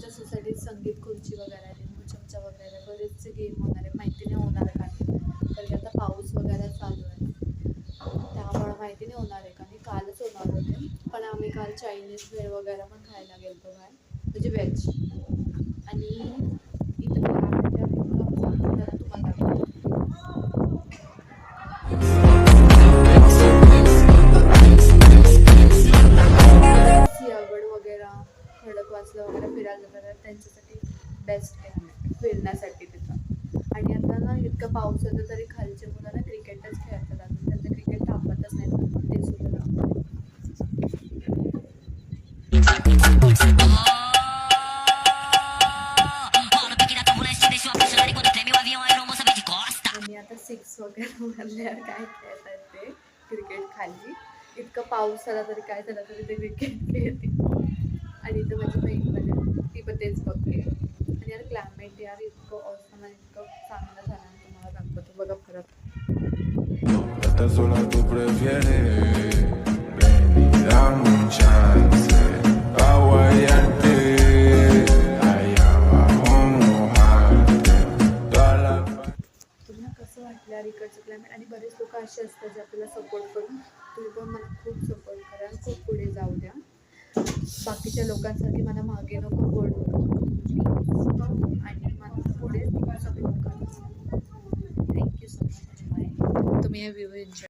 आमच्या सोसायटीत संगीत खुर्ची वगैरे, लिंबू चमचा वगैरे बरेचसे गेम होणार आहे. माहिती नाही होणार आहे काय, कारण की आता पाऊस वगैरे चालू आहे, त्यामुळे माहिती नाही होणार आहे. कारण कालच होणार होते, पण आम्ही काल चायनीज भेळ वगैरे पण खायला गेलो बाहेर, म्हणजे व्हेज. आणि इथं तुम्हाला दाखवतो. सिंहगड वगैरे, खडकवासला वगैरे फिरायला जातात, त्यांच्यासाठी बेस्ट आहे फिरण्यासाठी तिथं. आणि आता ना इतकं पाऊस येतो तरी खालचे मुलं ना क्रिकेटच खेळतात, अजून त्यांचं क्रिकेट थांबतच नाही, पण ते सुद्धा दाखवतात. आणि आता 6 वगैरे म्हणल्यावर काय खेळतात ते क्रिकेट खाली. इतकं पाऊस झाला तरी काय झालं तरी ते क्रिकेट खेळते. आणि इथं माझी बहीण बघा, ती पण तेच बघते. आणि यार क्लायमेट यार इतकं ऑसम आणि इतकं चांगलं झालं आणि तुम्हाला दाखवतो बघा फरक. तुम्हाला कसं वाटलं यार इकडचं क्लायमेट? आणि बरेच लोक असे असतात जे आपल्याला सपोर्ट करून, तुम्ही पण मला खूप सपोर्ट करा, खूप पुढे जाऊ द्या. बाकीच्या लोकांसाठी मला मागे नको पडू आणि मला पुढे सपोर्ट करा. Thank you so much. तुम्ही हे व्ह्यू एन्जॉय